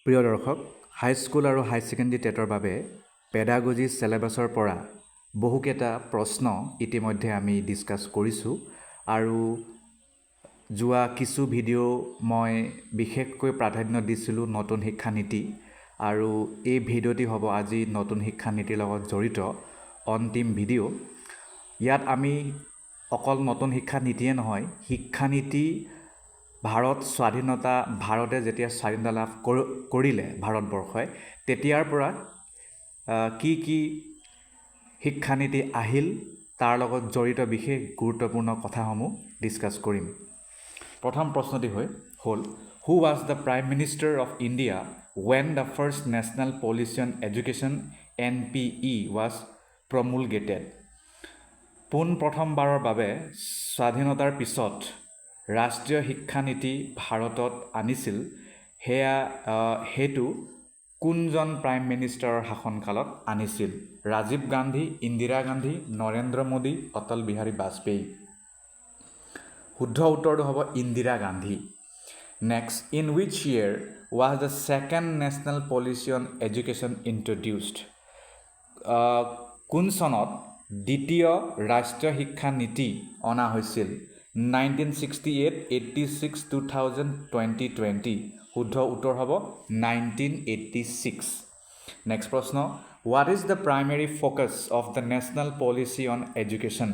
প্ৰিয় দৰ্শক, হাইস্কুল আৰু হাই ছেকেণ্ডেৰী টেটৰ বাবে পেডাগজি চিলেবাছৰ পৰা বহুকেইটা প্ৰশ্ন ইতিমধ্যে আমি ডিছকাছ কৰিছোঁ আৰু যোৱা কিছু ভিডিঅ' মই বিশেষকৈ প্ৰাধান্য দিছিলোঁ নতুন শিক্ষানীতি আৰু এই ভিডিঅ'টি হ'ব আজি নতুন শিক্ষানীতিৰ লগত জড়িত অন্তিম ভিডিঅ'। ইয়াত আমি অকল নতুন শিক্ষানীতিয়ে নহয়, শিক্ষানীতি ভাৰতে যেতিয়া স্বাধীনতা লাভ কৰিলে ভাৰতবৰ্ষই, তেতিয়াৰ পৰা কি শিক্ষানীতি আহিল তাৰ লগত জড়িত বিশেষ গুৰুত্বপূৰ্ণ কথাসমূহ ডিছকাছ কৰিম। প্ৰথম প্ৰশ্নটি হ'ল who was the prime minister of India when the first national policy on education NPE was promulgated. পোনপ্ৰথমবাৰৰ বাবে স্বাধীনতাৰ পিছত ৰাষ্ট্ৰীয় শিক্ষানীতি ভাৰতত আনিছিল, সেইটো কোনজন প্ৰাইম মিনিষ্টাৰৰ শাসনকালত আনিছিল? ৰাজীৱ গান্ধী, ইন্দিৰা গান্ধী, নৰেন্দ্ৰ মোদী, অটল বিহাৰী বাজপেয়ী। শুদ্ধ উত্তৰটো হ'ব Indira Gandhi. Next, in which year was the second national policy on education introduced? কোন চনত দ্বিতীয় ৰাষ্ট্ৰীয় শিক্ষা নীতি অনা হৈছিল? 1968, 86, 2000, 2020। শুদ্ধ উত্তৰ হ'ব 1986। নেক্সট প্ৰশ্ন, what is the primary focus of the national policy on education?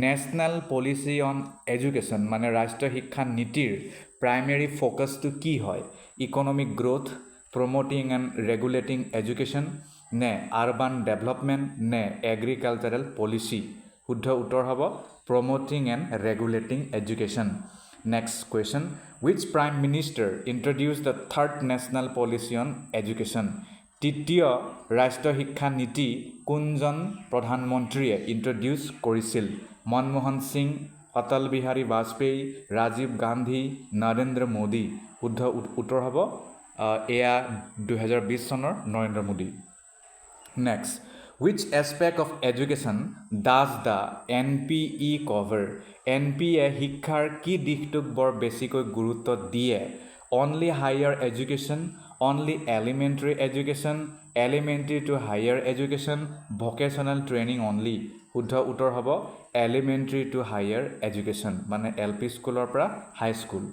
National policy on education মানে ৰাষ্ট্ৰীয় শিক্ষা নীতিৰ প্ৰাইমেৰী ফ'কাছটো কি হয়? Economic growth, promoting and regulating education, নে আৰ্বান ডেভেলপমেণ্ট, নে এগ্ৰিকালচাৰেল পলিচি? শুদ্ধ উত্তৰ হ'ব promoting and regulating education. Next question, which prime minister introduced the third national policy on education? তৃতীয় ৰাষ্ট্ৰীয় শিক্ষা নীতি কোনজন প্ৰধানমন্ত্ৰীয়ে ইন্ট্ৰডিউচ কৰিছিল? মনমোহন সিং, অটল বিহাৰী বাজপেয়ী, ৰাজীৱ গান্ধী, নৰেন্দ্ৰ মোদী। শুদ্ধ উত্তৰ হ'ব এয়া 2020 চনৰ Narendra Modi. Next, which aspect of education does the NPE cover? NPE শিক্ষাৰ কি দিশটোক বৰ বেছিকৈ গুৰুত্ব দিয়ে? Only higher education, only elementary education, elementary to higher education, vocational training only. শুদ্ধ উত্তৰ হ'ব এলিমেণ্টাৰী টু হায়াৰ এডুকেশ্যন মানে LP স্কুলৰ পৰা হাই স্কুল।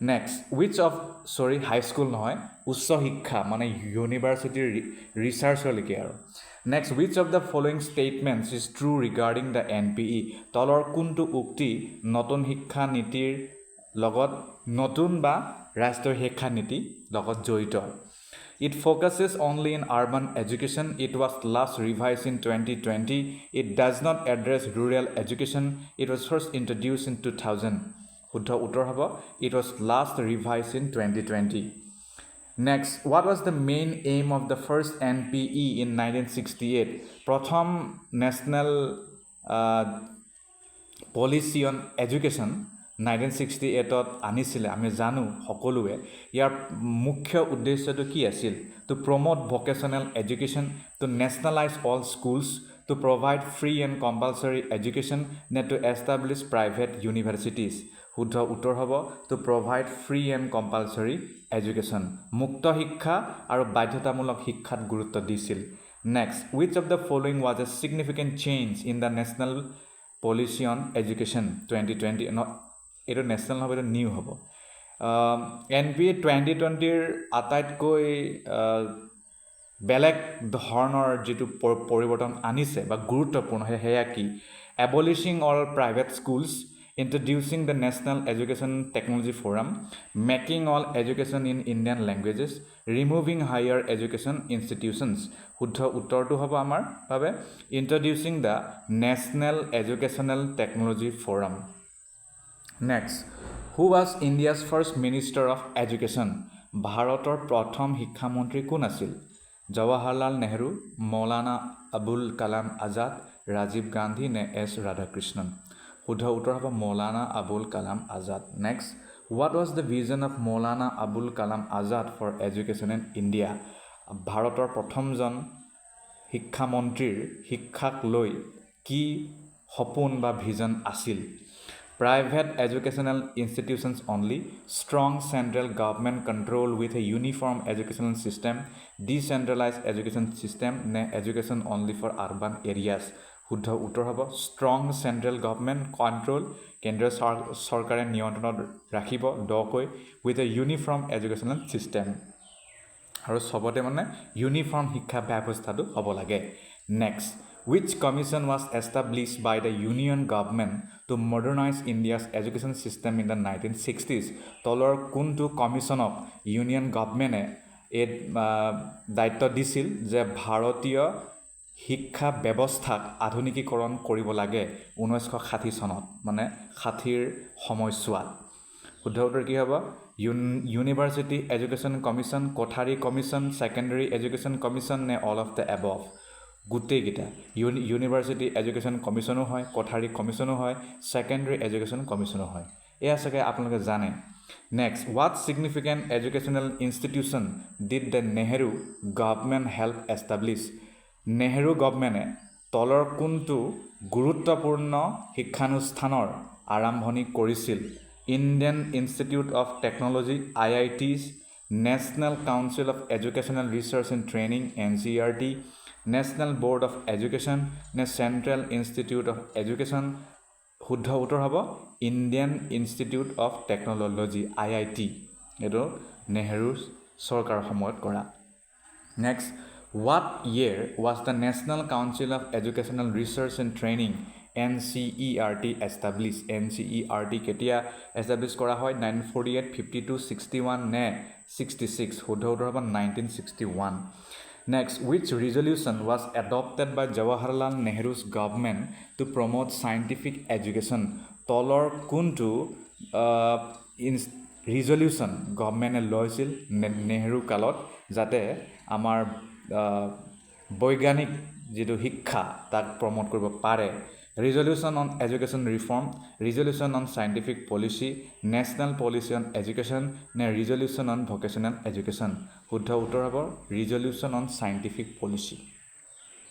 নেক্সট, হাইস্কুল নহয়, উচ্চ শিক্ষা মানে ইউনিভাৰ্চিটিৰ ৰিচাৰ্চলৈকে আৰু। Next, which of the following statements is true regarding the NPE? তলৰ কোনটো উক্তি নতুন শিক্ষা নীতিৰ লগত নতুন বা ৰাষ্ট্ৰীয় শিক্ষা নীতি লগত জড়িত? It focuses only in urban education. It was last revised in 2020. It does not address rural education. It was first introduced in 2000. শুদ্ধ উত্তৰ হ'ব it was last revised in 2020. Next, what was the main aim of the first NPE in 1968? প্ৰথম national policy on education 1968ত আনিছিলে, আমি জানো সকলোৱে। ইয়াৰ মুখ্য উদ্দেশ্যটো কি আছিল? To promote vocational education, to nationalize all schools, to provide free and compulsory education, নে টু এষ্টাব্লিছ প্ৰাইভেট ইউনিভাৰ্চিটিজ? শুদ্ধ উত্তৰ হ'ব to provide free and compulsory education. মুক্ত শিক্ষা আৰু বাধ্যতামূলক শিক্ষাত গুৰুত্ব দিছিল। Next, which of the following was a significant change in the national policy on education 2020? এইটো নেশ্যনেল হ'ব, এইটো নিউ হ'ব। NPE 2020ৰ আটাইতকৈ বেলেগ ধৰণৰ যিটো পৰিৱৰ্তন আনিছে বা গুৰুত্বপূৰ্ণ সেয়া কি? Abolishing all private schools, introducing the National Education Technology Forum, making all education in Indian languages, removing higher education institutions. শুদ্ধ উত্তৰটো হ'ব আমাৰ বাবে introducing the National Educational Technology Forum. Next, who was India's first Minister of Education? ভাৰতৰ প্ৰথম শিক্ষামন্ত্ৰী কোন আছিল? জৱাহৰলাল নেহৰু, মৌলানা আবুল কালাম আজাদ, ৰাজীৱ গান্ধী, নে S. ৰাধাকৃষ্ণন? শুদ্ধ উত্তৰ হ'ব Maulana Abul Kalam Azad. Next, what was the vision of Maulana Abul Kalam Azad for education in India? ভাৰতৰ প্ৰথমজন শিক্ষামন্ত্ৰীৰ শিক্ষাক লৈ কি সপোন বা ভিজন আছিল? Private educational institutions only, strong central government control with a uniform educational system, decentralized education system নে education only for urban areas শুদ্ধ উত্তৰ হ'ব strong central government control কেন্দ্ৰীয় চৰকাৰে নিয়ন্ত্ৰণত ৰাখিব দকৈ with a uniform educational system আৰু সবতে মানে ইউনিফৰ্ম শিক্ষা ব্যৱস্থাটো হ'ব লাগে next which commission was established by the union government to modernize India's education system in the 1960s তলৰ কোনটো কমিশনক ইউনিয়ন গভৰ্ণমেণ্টে এই দায়িত্ব দিছিল যে ভাৰতীয় শিক্ষা ব্যৱস্থাক আধুনিকীকৰণ কৰিব লাগে 1960 চনত মানে 60ৰ সময়ছোৱাত শুদ্ধ উত্তৰ কি হ'ব university education commission Kothari commission secondary education commission নে অল অফ দ্য এবভ গোটেইকেইটা ইউনিভাৰ্চিটি এডুকেশ্যন কমিশ্যনো হয় কোঠাৰী কমিশ্যনো হয় সেকেন্ডাৰী এডুকেশ্যন কমিশ্যনো হয় এয়া চাগে আপোনালোকে জানে next what significant educational institution did the Nehru government help establish Nehru গভৰ্ণমেণ্টে তলৰ কোনটো গুৰুত্বপূৰ্ণ শিক্ষানুষ্ঠানৰ আৰম্ভণি কৰিছিল Indian Institute of Technology IITs National Council of Educational Research and Training NCERT National Board of Education নে Central Institute of Education শুদ্ধ উত্তৰ হ'ব Indian Institute of Technology IIT এটো নেহেৰু চৰকাৰ সময়ত কৰা Next what year was the National Council of Educational Research and Training NCERT established NCERT কেতিয়া establish কৰা হয় 1948 52 61 নে 66 শুদ্ধ উত্তৰ হ'ব 1961 Next which resolution was adopted by Jawaharlal Nehru's government to promote scientific education তলৰ কোনটো resolution গভৰ্ণমেণ্টে লৈছিল নেহেৰু কালত যাতে আমাৰ বৈজ্ঞানিক যেটো শিক্ষা তাক প্ৰমোট কৰিব পাৰে Resolution on Education Reform, Resolution on Scientific Policy, National Policy on Education, নে Resolution on Vocational Education. শুদ্ধ উত্তৰ হ'ব Resolution on Scientific Policy.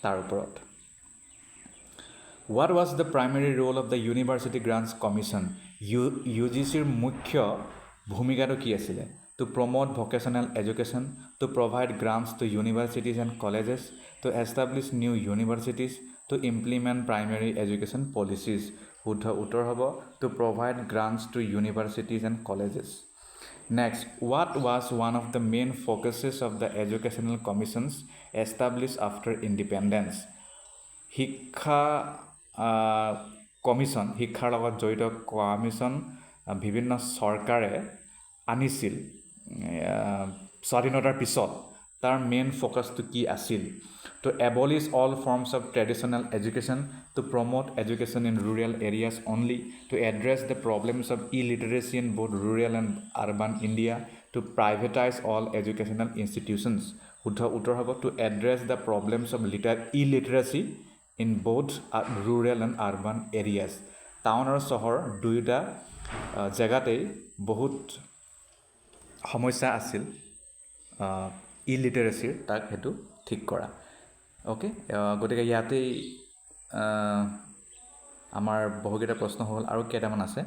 তাৰ ওপৰত What was the primary role of the University Grants Commission? UGCৰ মুখ্য ভূমিকাটো কি আছিল? To promote vocational education, to provide grants to universities and colleges, to establish new universities, to implement primary education policies শুদ্ধ উত্তৰ হ'ব to provide grants to universities and colleges next what was one of the main focuses of the educational commissions established after independence শিক্ষা commission শিক্ষাৰ লগত জড়িত commission বিভিন্ন চৰকাৰে আনিছিল স্বাধীনতাৰ পিছত তাৰ মেইন ফোকাসটো কি আছিল to abolish all forms of traditional education, to promote education in rural areas only, to address the problems of illiteracy in both rural and urban India, to privatize all educational institutions. শুদ্ধ উত্তৰ হ'ব to address the problems of illiteracy in both rural and urban areas. Town আৰু চহৰ দুয়োটা জেগাতেই বহুত সমস্যা আছিল illiteracy তাক হেতু ঠিক কৰা Okay, গতিকে ইয়াতেই আমাৰ বহুকেইটা প্ৰশ্ন হ'ল আৰু কেইটামান আছে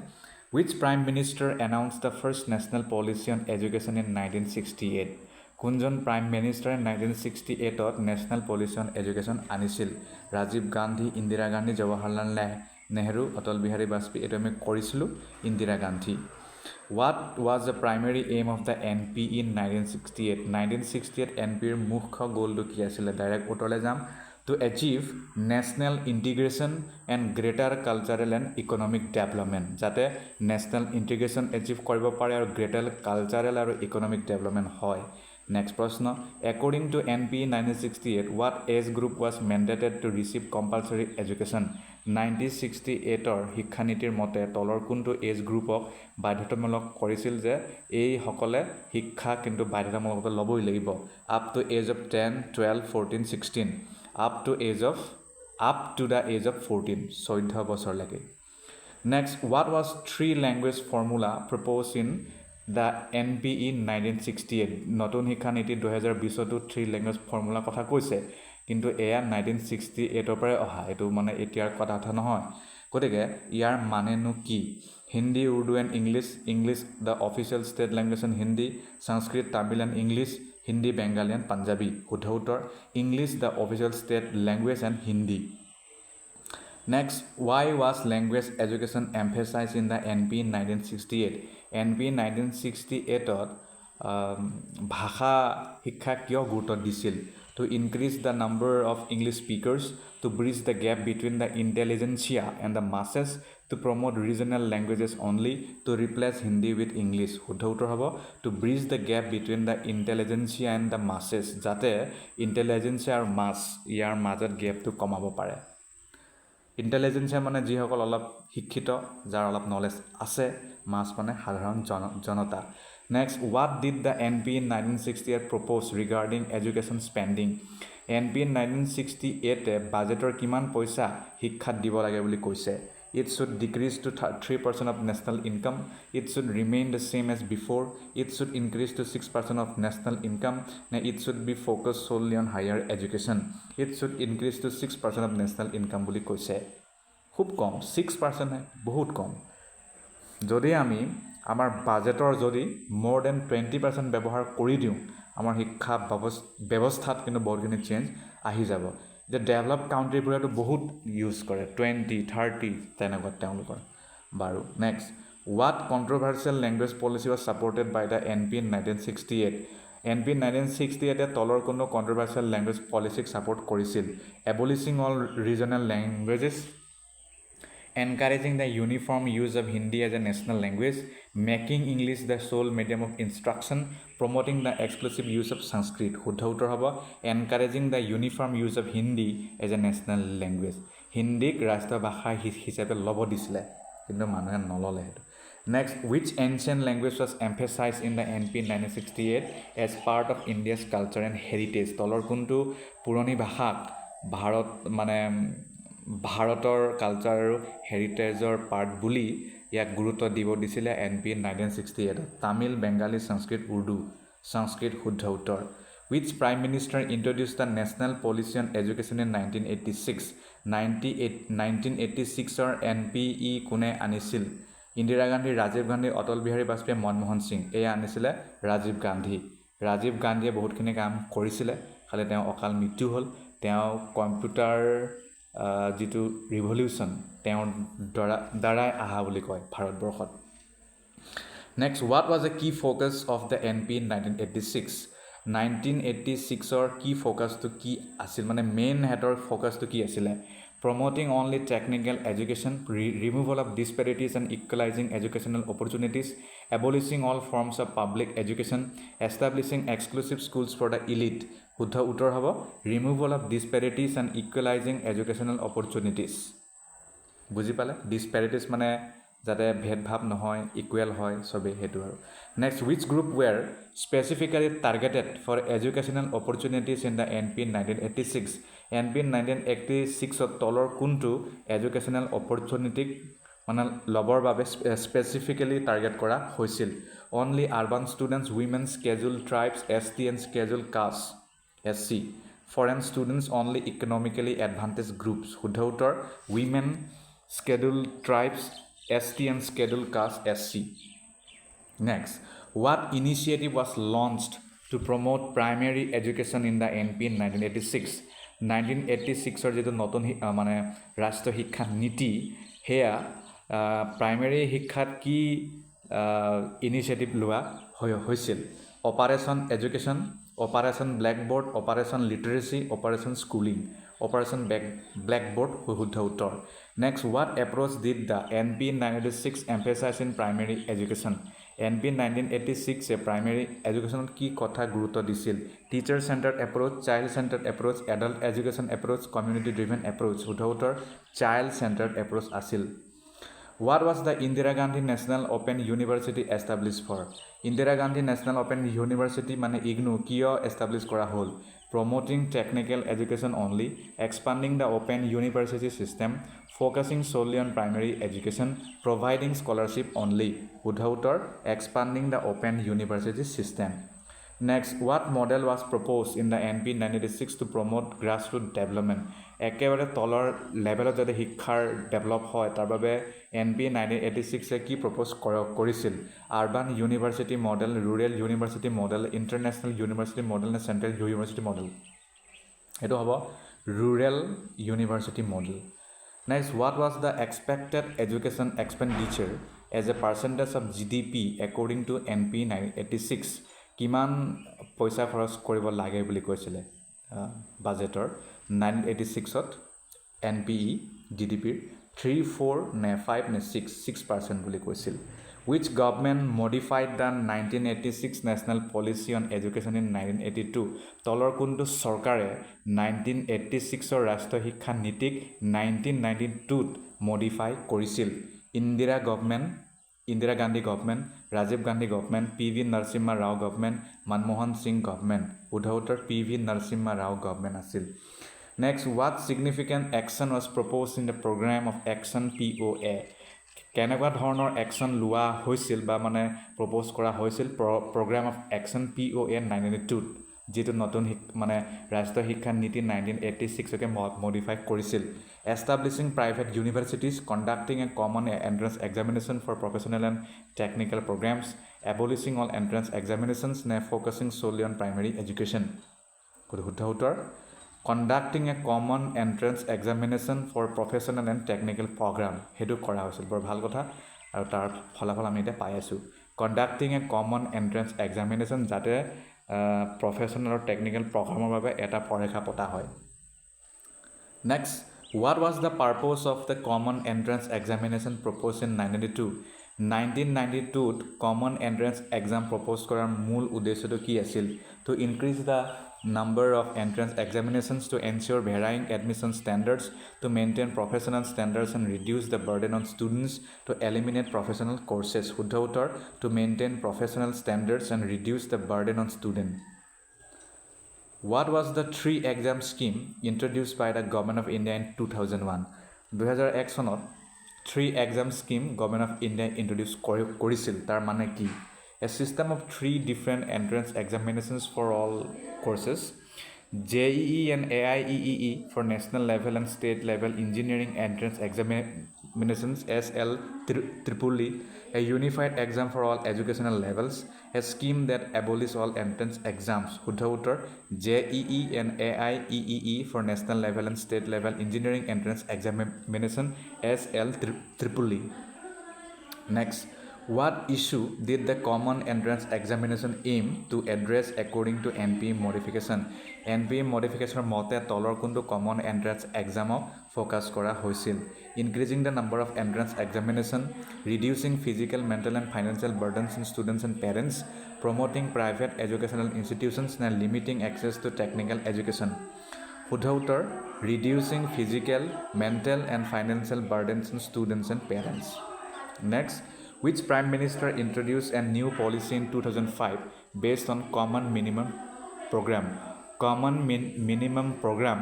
Which Prime Minister announced the first national policy on education in 1968? কোনজন Prime Minister 1968ত National Policy on Education আনিছিল? ৰাজীৱ গান্ধী, ইন্দিৰা গান্ধী, জৱাহৰলাল নেহেৰু, অটল বিহাৰী বাজপেয়ী এটো আমি কৰিছিলো Indira Gandhi What was the primary aim of the NP in 1968? 1968 NPৰ মুখ্য গোলটো কি আছিল ডাইৰেক্ট উত্তৰলৈ যাম to achieve national integration and greater cultural and economic development যাতে national integration achieve কৰিব পাৰে আৰু greater cultural আৰু economic development হয় Next প্ৰশ্ন According to NP 1968 what age group was mandated to receive compulsory education 1968ৰ শিক্ষানীতিৰ মতে তলৰ কোনটো এজ গ্ৰুপক বাধ্যতামূলক কৰিছিল যে এই সকলে শিক্ষা কিন্তু বাধ্যতামূলকভাৱে ল'বই লাগিব up to age of 10 12 14 16 up to the age of 14 14 বছৰলৈকে Next what was three language formula proposed in the NPE 1968 নতুন শিক্ষানীতি 2020 ত 3 language formula কথা কৈছে কিন্তু এয়া 1968 ৰ পৰাই অহা এটো মানে এতিয়াৰ কথা নহয় গতিকে ইয়াৰ মানেনো কি Hindi Urdu and English the official state language and Hindi Sanskrit Tamil and English Hindi Bengali and Punjabi শুদ্ধ উত্তৰ English the official state language and Hindi Next, why was language education emphasized in the NP in 1968? NP 1968 ভাষা শিক্ষা কিয় গুৰুত্ব দিছিল to increase the number of English speakers, to bridge the gap between the intelligentsia and the masses, to promote regional languages only, to replace Hindi with English. শুদ্ধ উত্তৰ হ'ব to bridge the gap between the intelligentsia and the masses যাতে intelligentsia আৰু mass ইয়াৰ মাজত গেপটো কমাব পাৰে ইণ্টেলিজেন্সিয়া মানে যিসকল অলপ শিক্ষিত যাৰ অলপ নলেজ আছে মাছ মানে সাধাৰণ জনতা next what did the NP in 1968 propose regarding education spending NP in 1968 বাজেটৰ কিমান পইচা শিক্ষাত দিব লাগে বুলি কৈছে it should decrease to 3% of national income it should remain the same as before it should increase to 6% of national income it should be focused solely on higher education it should increase to 6% of national income বুলি কৈছে খুব কম 6% হে বহুত কম যদি আমি আমাৰ বাজেটৰ যদি more than 20% ব্যৱহাৰ কৰি দিওঁ আমাৰ শিক্ষা ব্যৱস্থাত কিন্তু বহুতখিনি চেঞ্জ আহি যাব যে ডেভেলপ কাউণ্ট্ৰিবোৰেতো বহুত ইউজ কৰে 20-30 তেনেকুৱা তেওঁলোকৰ বাৰু next what controversial language policy was supported by the NP in 1968 NP 1968 তলৰ কোনো controversial language policy support কৰিছিল abolishing all regional languages encouraging the uniform use of Hindi as a national language, making English the sole medium of instruction, promoting the exclusive use of Sanskrit. শুদ্ধ উত্তৰ হ'ব encouraging the uniform use of Hindi as a national language. হিন্দীক ৰাষ্ট্ৰীয় ভাষা হিচাপে ল'ব দিছিলে কিন্তু মানুহে নল'লে সেইটো Next, which ancient language was emphasized in the NP 1968 as part of India's culture and heritage? তলৰ কোনটো পুৰণি ভাষাক ভাৰত মানে ভাৰতৰ কালচাৰ আৰু হেৰিটেজৰ পাৰ্ট বুলি ইয়াক গুৰুত্ব দিব দিছিলে NP 1968 তামিল বেংগালী সংস্কৃত উৰ্দু সংস্কৃত শুদ্ধ উত্তৰ which prime minister introduced the national policy on education in 1986 1986 or NPE কোনে আনিছিল ইন্দিৰা গান্ধী ৰাজীৱ গান্ধী অটল বিহাৰী বাজপেয়ী মনমোহন সিং এয়া আনিছিলে ৰাজীৱ গান্ধীয়ে বহুতখিনি কাম কৰিছিলে খালি তেওঁ অকাল মৃত্যু হ'ল তেওঁ কম্পিউটাৰ যিটো ৰিভলিউচন তেওঁৰ দ্বাৰাই আহা বুলি কয় ভাৰতবৰ্ষত next what was the key focus of the NP in 1986 or key focus to কি আছিল মানে মেইন হেডৰ ফোকাসটো কি আছিলে promoting only technical education removal of disparities and equalizing educational opportunities abolishing all forms of public education establishing exclusive schools for the elite শুদ্ধ উত্তৰ হ'ব removal of disparities and equalizing educational opportunities বুজি পালে disparities মানে যাতে ভেদভাৱ নহয় equal হয় সবে হেতু আৰু next which group were specifically targeted for educational opportunities in the NP 1986 NP 1986 তলৰ কোনটো educational opportunity মানে লবৰ বাবে specifically target কৰা হৈছিল only urban students women scheduled tribes ST and scheduled caste SC foreign students only economically advantaged groups শুদ্ধ উত্তৰ women scheduled tribes ST and scheduled caste SC next what initiative was launched to promote primary education in the NP in 1986 or যেটো নতুন মানে ৰাষ্ট্ৰীয় শিক্ষা নীতি হেয়া primary শিক্ষাত কি ইনিচিয়েটিভ লোৱা হৈছিল operation education operation blackboard operation literacy operation schooling operation blackboard শুদ্ধ উত্তৰ next what approach did the NP 1986 emphasize in primary education NP 1986 primary education কি কথা গুৰুত্ব দিছিল teacher centered approach child centered approach adult education approach community driven approach শুদ্ধ উত্তৰ child centered approach আছিল What was the Indira Gandhi National Open University established for? Indira Gandhi National Open University মানে IGNOU কিয় establish কৰা হ'ল? Promoting technical education only, expanding the open university system, focusing solely on primary education, providing scholarship only. শুদ্ধ উত্তৰ expanding the open university system. Next, what model was proposed in the NP 1986 to promote grassroots development? একেবাৰে তলৰ লেভেলত যাতে শিক্ষাৰ develop হয় তাৰ বাবে NP 1986 কি প্ৰপ'জ কৰিছিল urban university model rural university model international university model নে চেণ্ট্ৰেল ইউনিভাৰ্চিটি মডেল এইটো হ'ব rural university model Next, what was the expected education expenditure as a percentage of GDP according to NP 1986? কিমান পইচা খৰচ কৰিব লাগে বুলি কৈছিলে বাজেটৰ 1986ত NPE GDPৰ 3 4 নে 5 নে 6% বুলি কৈছিল which government modified the 1986 national policy on education in 1982 তলৰ কোনটো চৰকাৰে 1986ৰ ৰাষ্ট্ৰীয় শিক্ষা নীতিক 1992ত মডিফাই কৰিছিল Indira Gandhi government Rajiv Gandhi government PV Narasimha Rao government Manmohan Singh government উত্তৰ PV নৰসিম্হা ৰাও গভৰ্ণমেণ্ট আছিল Next, what significant action was proposed in the program of action POA? কেনেকুৱা ধৰণৰ একশ্যন লোৱা হৈছিল বা মানে প্ৰপ'জ কৰা হৈছিল প্ৰগ্ৰাম অফ একশ্যন POA 1992 যিটো নতুন মানে ৰাষ্ট্ৰীয় শিক্ষা নীতি 1986কে মডিফাই কৰিছিল establishing private universities conducting a common entrance examination for professional and technical programs abolishing all entrance examinations নে focusing solely on primary education শুদ্ধ উত্তৰ Conducting a common entrance examination for professional and technical program হেতু কৰা হৈছিল বৰ ভাল কথা আৰু তাৰ ফলাফল আমি এটা পাই আছো Conducting a common entrance examination যাতে professional আৰু technical programৰ বাবে এটা পৰীক্ষা পতা হয় Next, what was the purpose of the common entrance examination proposed in 1992 1992 common entrance exam proposed কৰাৰ মূল উদ্দেশ্যটো কি আছিল to increase the number of entrance examinations to ensure varying admission standards to maintain professional standards and reduce the burden on students to eliminate professional courses শুদ্ধ উত্তৰ to maintain professional standards and reduce the burden on students What was the three exam scheme introduced by the government of India in 2001 2001 চনত three exam scheme government of India introduce কৰিছিল তাৰ মানে কি A system of three different entrance examinations for all courses JEE and AIEEE for national level and state level engineering entrance examinations SL triple a unified exam for all educational levels a scheme that abolishes all entrance exams শুদ্ধ উত্তৰ JEE and AIEEE for national level and state level engineering entrance examination SL triple Next What issue did the common entrance examination aim to address according to NPE modification? NPE modification মতে তলৰ কোনটো common entrance exam focus কৰা হৈছিল increasing the number of entrance examination reducing physical mental and financial burdens on students and parents promoting private educational institutions and limiting access to technical education শুদ্ধ উত্তৰ reducing physical mental and financial burdens on students and parents next Which Prime Minister introduced a new policy in 2005 based on Common Minimum Program? Common Minimum Program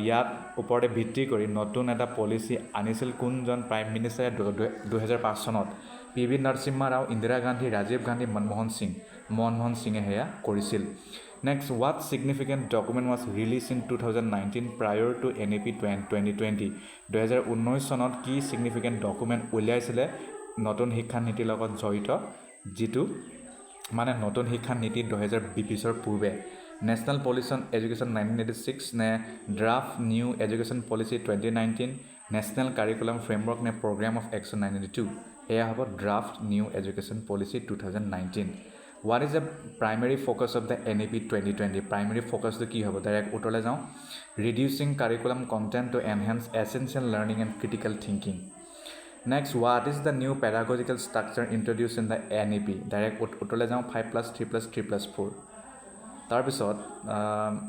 ইয়াত ওপৰতে ভিত্তি কৰি নতুন এটা policy আনিছিল কোনজন প্ৰাইম মিনিষ্টাৰে 2005 চনত PV নৰসিম্হা ৰাও ইন্দিৰা গান্ধী ৰাজীৱ গান্ধী মনমোহন সিঙে হেয়া কৰিছিল Next, what significant document was released in 2019 prior to NEP 2020? 2019 চনত কি significant document উলিয়াইছিলে নতুন শিক্ষা নীতিৰ লগত জড়িত যেটো মানে নতুন শিক্ষা নীতি 2020 পূৰ্বে National Policy on Education 1986 নে Draft New Education Policy 2019 National Curriculum Framework নে Program of Action 1992 এয়া হ'ব Draft New Education Policy 2019 What is the primary focus of the NEP 2020 Primary focus to কি হ'ব ডাইৰেক্ট উত্তৰলৈ যাওঁ Reducing curriculum content to enhance essential learning and critical thinking Next, what is the new pedagogical structure introduced in the NEP? Direct utole jao 5+3+3+4. Tarpisot,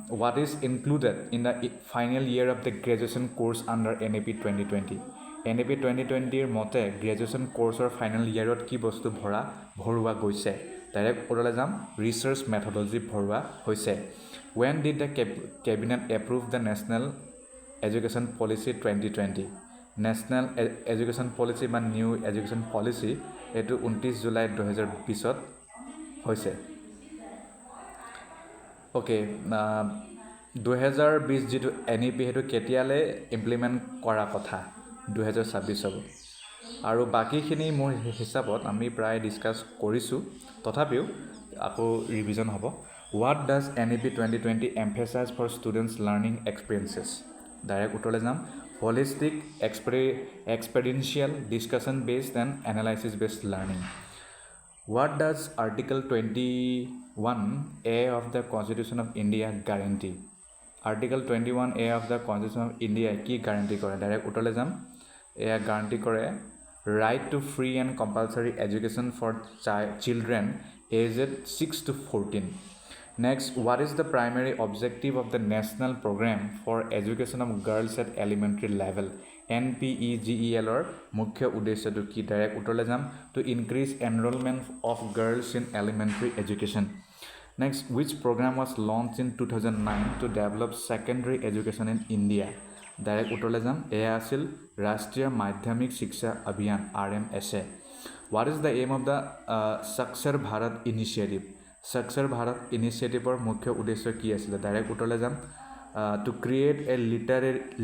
what is included in the final year of the graduation course under NEP 2020? NEP 2020 mote graduation course or final year ot ki bostu bhorua goise. Direct utole jam research methodology bhorua hoise. When did the cabinet approve the National Education Policy 2020? National Education Policy বা New Education Policy এটো 29 July 2020 ত হৈছে okay 2020 যিটো NEP সেইটো কেতিয়ালৈ implement কৰা কথা 2026 হ'ব আৰু বাকীখিনি মোৰ হিচাপত আমি প্ৰায় ডিছকাছ কৰিছোঁ তথাপিও আকৌ ৰিভিজন হ'ব what does NEP 2020 emphasize for students learning experiences direct উত্তৰলৈ যাম holistic experiential discussion based and analysis based learning What does Article 21A of the Constitution of India guarantee? Article 21A of the Constitution of India কি guarantee কৰে? Direct উত্তৰলৈ যাম এয়া guarantee কৰে right to free and compulsory education for children aged 6 to 14. Next, what is the primary objective of the national program for education of girls at elementary level? NPEGEL or মুখ্য উদ্দেশ্যটো কি direct উত্তৰলৈ যাম to increase enrollment of girls in elementary education. Next, which program was launched in 2009 to develop secondary education in India? Direct উত্তৰলৈ যাম এয়া আছিল ৰাষ্ট্ৰীয় মাধ্যমিক শিক্ষা অভিযান RMSA. What is the aim of the Sakshar Bharat initiative? Sakshar Bharat initiative-ৰ মুখ্য উদ্দেশ্য কি আছিল ডাইৰেক্ট উত্তৰলৈ যাম to create a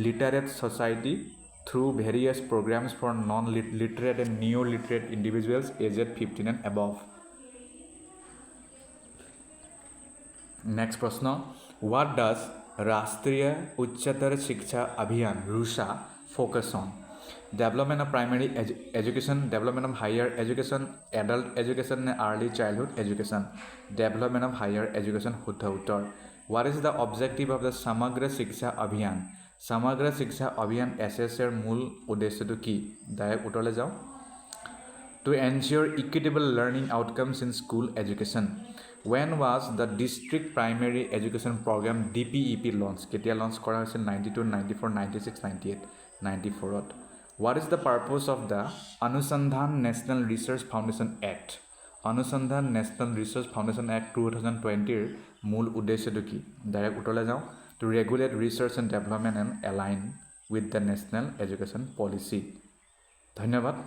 literate society through various programs for non-literate and neo-literate individuals aged 15 and above. Next प्रश्न what does राष्ट्रीय उच्चतर शिक्षा अभियान RUSHA focus on? Development of primary education, development of higher education, adult education and early childhood education, development of higher education শুদ্ধ উত্তৰ What is the objective of the Samagra Shiksha Abhiyan? Samagra Shiksha Abhiyan SSR মূল উদ্দেশ্যটো কি direct উত্তৰলৈ যাওঁ To ensure equitable learning outcomes in school education. When was the district primary education program DPEP launched? কেতিয়া launch কৰা হৈছিল 92, 94, 96, 98, 94ত What is the purpose of the Anusandhan National Research Foundation Act? Anusandhan National Research Foundation Act 2020 মূল উদ্দেশ্যটো কি direct উত্তৰলৈ যাওঁ To regulate research and development and align with the national education policy. ধন্যবাদ